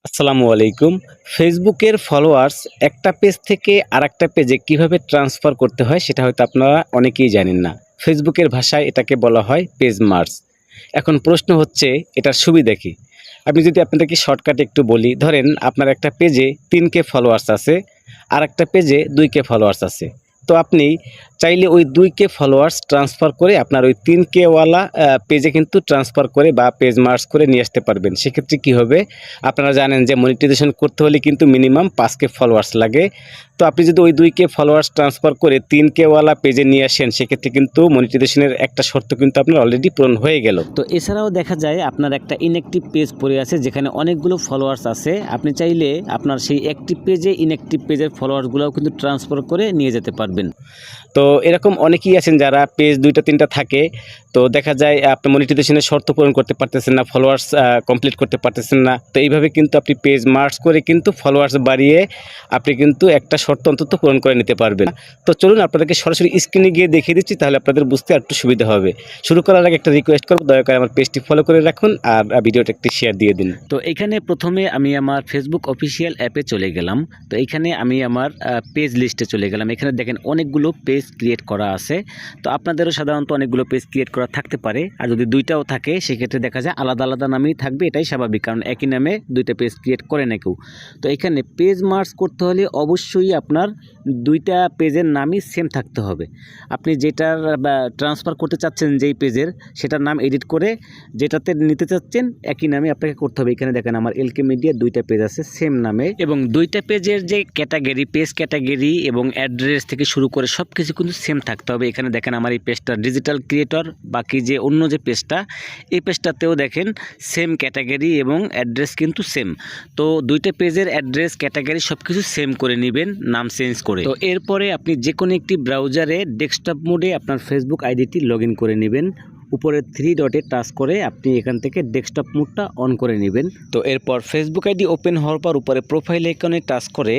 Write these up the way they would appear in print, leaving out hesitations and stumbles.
আসসালামু আলাইকুম। ফেসবুকের ফলোয়ার্স একটা পেজ থেকে আরেকটা পেজে কিভাবে ট্রান্সফার করতে হয় সেটা হয়তো আপনারা অনেকেই জানেন না। ফেসবুকের ভাষায় এটাকে বলা হয় পেজ মার্জ। এখন প্রশ্ন হচ্ছে এটার সুবিধা কি? আমি যদি আপনাদেরকে শর্টকাটে একটু বলি, ধরেন আপনার একটা পেজে ৩K ফলোয়ার্স আছে, আরেকটা পেজে 2K ফলোয়ার্স আছে। তো আপনি চাইলে ওই 2K ফলোয়ার্স ট্রান্সফার করে আপনার ওই 3K ওয়ালা পেজে কিন্তু ট্রান্সফার করে বা পেজ মার্জ করে নিয়ে আসতে পারবেন। সেক্ষেত্রে কি হবে? আপনারা জানেন যে মনিটাইজেশন করতে হলে কিন্তু মিনিমাম 5K ফলোয়ার্স লাগে। তো আপনি যদি ওই 2K ফলোয়ার্স ট্রান্সফার করে 3K ওয়ালা পেজে নিয়ে আসেন, সেক্ষেত্রে কিন্তু মনিটাইজেশনের একটা শর্ত কিন্তু আপনার অলরেডি পূরণ হয়ে গেল। তো এছাড়াও দেখা যায় আপনার একটা ইনঅ্যাক্টিভ পেজ পড়ে আছে যেখানে অনেকগুলো ফলোয়ার্স আছে। আপনি চাইলে আপনার সেই অ্যাক্টিভ পেজে ইনঅ্যাক্টিভ পেজের ফলোয়ার্সগুলোও কিন্তু ট্রান্সফার করে নিয়ে যেতে পারবেন। তো এরকম অনেকেই আছেন যারা পেজ 2টা 3টা থাকে। তো দেখা যায় আপনি মনিটাইজেশনের শর্ত পূরণ করতে পারতেছেন না, ফলোয়ার্স কমপ্লিট করতে পারতেছেন না। তো এইভাবে কিন্তু আপনি পেজ মার্জ করে কিন্তু ফলোয়ার্স বাড়িয়ে আপনি কিন্তু একটা শর্ত অন্তত পূরণ করে নিতে পারবেন। তো চলুন আপনাদেরকে সরাসরি স্ক্রিনে গিয়ে দেখিয়ে দিচ্ছি, তাহলে আপনাদের বুঝতে আরেকটু সুবিধা হবে। শুরু করার আগে একটা রিকোয়েস্ট করব, দয়া করে আমার পেজটি ফলো করে রাখুন আর ভিডিওটা একটি শেয়ার দিয়ে দিন। তো এখানে প্রথমে আমি আমার ফেসবুক অফিসিয়াল অ্যাপে চলে গেলাম। তো এখানে আমি আমার পেজ লিস্টে চলে গেলাম। এখানে দেখেন অনেকগুলো পেজ ক্রিয়েট করা আছে। তো আপনাদেরও সাধারণত অনেকগুলো পেজ ক্রিয়েট করা থাকতে পারে, আর যদি দুইটাও থাকে সেক্ষেত্রে দেখা যায় আলাদা আলাদা নামেই থাকবে, এটাই স্বাভাবিক, কারণ একই নামে দুইটা পেজ ক্রিয়েট করে না কেউ। তো এখানে পেজ মার্জ করতে হলে অবশ্যই আপনার দুইটা পেজের নামই সেম থাকতে হবে। আপনি যেটার ট্রান্সফার করতে চাচ্ছেন যেই পেজের, সেটার নাম এডিট করে যেটাতে নিতে চাচ্ছেন একই নামে আপনাকে করতে হবে। এখানে দেখেন আমার এলকে মিডিয়া দুইটা পেজ আছে সেম নামে, এবং দুইটা পেজের যে ক্যাটাগরি, পেজ ক্যাটাগরি এবং অ্যাড্রেস থেকে শুরু করে সব কিছু কিন্তু সেম থাকতে হবে। এখানে দেখেন আমার এই পেজটা ডিজিটাল ক্রিয়েটর, বাকি যে অন্য যে পেজটা, এই পেজটাতেও দেখেন সেম ক্যাটাগরি এবং অ্যাড্রেস কিন্তু সেম। তো দুইটা পেজের অ্যাড্রেস, ক্যাটাগরি সব কিছু সেম করে নেবেন, নাম চেঞ্জ করে। তো এরপরে আপনি যে কোনো একটি ব্রাউজারে ডেস্কটপ মোডে আপনার ফেসবুক আইডিটি লগ ইন করে নেবেন। উপরে 3 ডটে টাচ করে আপনি এখান থেকে ডেস্কটপ মোডটা অন করে নেবেন। তো এরপর ফেসবুক আইডি ওপেন হওয়ার পর উপরে প্রোফাইল আইকনে টাচ করে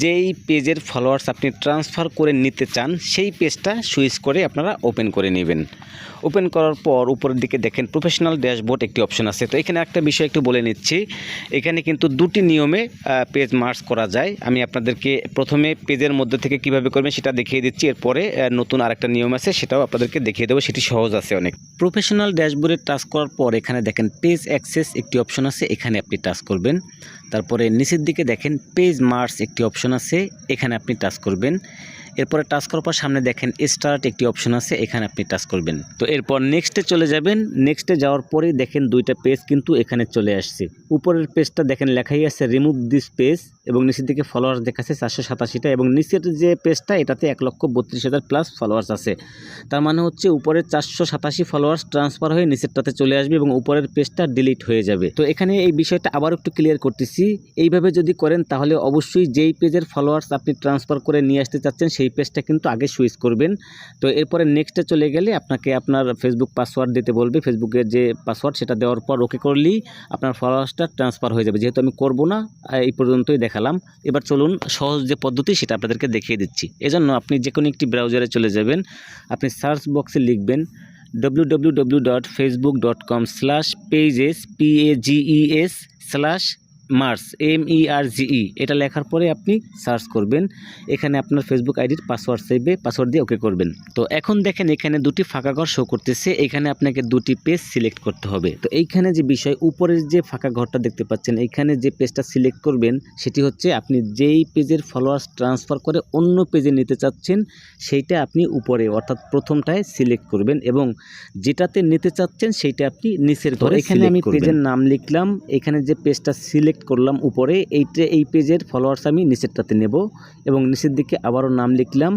যেই পেজের ফলোয়ার্স আপনি ট্রান্সফার করে নিতে চান সেই পেজটা সুইচ করে আপনারা ওপেন করে নেবেন। ওপেন করার পর উপরের দিকে দেখেন প্রফেশনাল ড্যাশবোর্ড একটি অপশন আছে। তো এখানে একটা বিষয় একটু বলে নিচ্ছি, এখানে কিন্তু দুটি নিয়মে পেজ মার্জ করা যায়। আমি আপনাদেরকে প্রথমে পেজের মধ্যে থেকে কিভাবে করবেন সেটা দেখিয়ে দিচ্ছি, এরপরে নতুন আরেকটা নিয়ম আছে সেটাও আপনাদেরকে দেখিয়ে দেবো, সেটি সহজ আছে অনেক। প্রফেশনাল ড্যাশবোর্ডে টাচ করার পর এখানে দেখেন পেজ অ্যাক্সেস একটি অপশন আছে, এখানে আপনি টাচ করবেন। তারপরে নিচের দিকে দেখেন পেজ মার্জ একটি অপশন আছে, এখানে আপনি টাচ করবেন। এরপরে টাচ করার পর সামনে দেখেন স্টার্ট একটি অপশন আছে, এখানে আপনি টাচ করবেন। তো এরপর নেক্সটে চলে যাবেন। নেক্সটে যাওয়ার পরেই দেখেন দুইটা পেজ কিন্তু এখানে চলে আসছে। উপরের পেজটা দেখেন লেখাই আছে রিমুভ দিস পেজ, এবং নিচের দিকে ফলোয়ার্স দেখাচ্ছে 487টা, এবং নিচের যে পেজটা এটাতে 1,32,000 প্লাস ফলোয়ার্স আছে। তার মানে হচ্ছে উপরের 487 ফলোয়ার্স ট্রান্সফার হয়ে নিচেরটাতে চলে আসবে এবং উপরের পেজটা ডিলিট হয়ে যাবে। তো এখানে এই বিষয়টা আবার একটু ক্লিয়ার করতেছি, এইভাবে যদি করেন তাহলে অবশ্যই যেই পেজের ফলোয়ার্স আপনি ট্রান্সফার করে নিয়ে আসতে চাচ্ছেন সেই পেজটা কিন্তু আগে সুইচ করবেন। তো এরপরে নেক্সটে চলে গেলে আপনাকে আপনার ফেসবুক পাসওয়ার্ড দিতে বলবে, ফেসবুকের যে পাসওয়ার্ড সেটা দেওয়ার পর ওকে করলেই আপনার ফলোয়ার্সটা ট্রান্সফার হয়ে যাবে। যেহেতু আমি করব না, এই পর্যন্তই দেখালাম। এবার চলুন সহজ যে পদ্ধতি সেটা আপনাদেরকে দেখিয়ে দিচ্ছি। এজন্য আপনি যে কোনো একটি ব্রাউজারে চলে যাবেন, আপনি সার্চ বক্সে লিখবেন www.facebook.com/pages MERGE, এটা লেখার পরে আপনি সার্চ করবেন। এখানে আপনার ফেসবুক আইডির পাসওয়ার্ড চাইবে, পাসওয়ার্ড দিয়ে ওকে করবেন। তো এখন দেখেন এখানে দুটি ফাঁকা ঘর শো করতেছে, এখানে আপনাকে দুটি পেজ সিলেক্ট করতে হবে। তো এইখানে যে বিষয়, উপরের যে ফাঁকা ঘরটা দেখতে পাচ্ছেন, এইখানে যে পেজটা সিলেক্ট করবেন সেটি হচ্ছে আপনি যেই পেজের ফলোয়ার্স ট্রান্সফার করে অন্য পেজে নিতে চাচ্ছেন সেইটা আপনি উপরে অর্থাৎ প্রথমটায় সিলেক্ট করবেন, এবং যেটাতে নিতে চাচ্ছেন সেইটা আপনি নিচের ঘরে। এখানে আমি পেজের নাম লিখলাম, এখানে যে পেজটা সিলেক্ট করলাম উপরে, এই পেজের ফলোয়ার্স আমি নিচেরটাতে নেব, এবং নিচের দিকে আবারও নাম লিখলাম,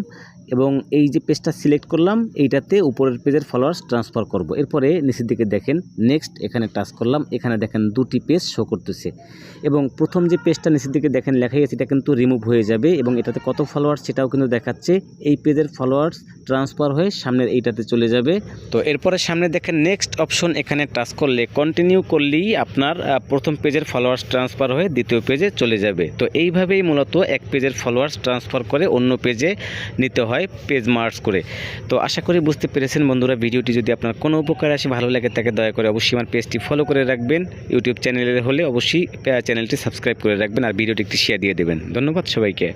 এবং এই যে পেজটা সিলেক্ট করলাম এইটাতে উপরের পেজের ফলোয়ার্স ট্রান্সফার করব। এরপরে নিচের দিকে দেখেন নেক্সট, এখানে টাচ করলাম, এখানে দেখেন দুটি পেজ শো করতেছে, এবং প্রথম যে পেজটা নিচের দিকে দেখেন লেখাই আছে এটা কিন্তু রিমুভ হয়ে যাবে, এবং এটাতে কত ফলোয়ার্স সেটাও কিন্তু দেখাচ্ছে। এই পেজের ফলোয়ার্স ট্রান্সফার হয়ে সামনের এইটাতে চলে যাবে। তো এরপরে সামনে দেখেন নেক্সট অপশন, এখানে টাচ করলে কন্টিনিউ করলেই আপনার প্রথম পেজের ফলোয়ার্স ট্রান্সফার হয়ে দ্বিতীয় পেজে চলে যাবে। তো এইভাবেই মূলত এক পেজের ফলোয়ার্স ট্রান্সফার করে অন্য পেজে নিতে হয়। হয় পেজ মার্জ করে। তো আশা করি বুঝতে পেরেছেন বন্ধুরা। ভিডিওটি যদি আপনার কোনো উপকার আসে, ভালো লাগে, তাকে দয়া করে অবশ্যই আমার পেজটি ফলো করে রাখবেন। ইউটিউব চ্যানেলের হলে অবশ্যই চ্যানেলটি সাবস্ক্রাইব করে রাখবেন আর ভিডিওটি একটি শেয়ার দিয়ে দেবেন। ধন্যবাদ সবাইকে।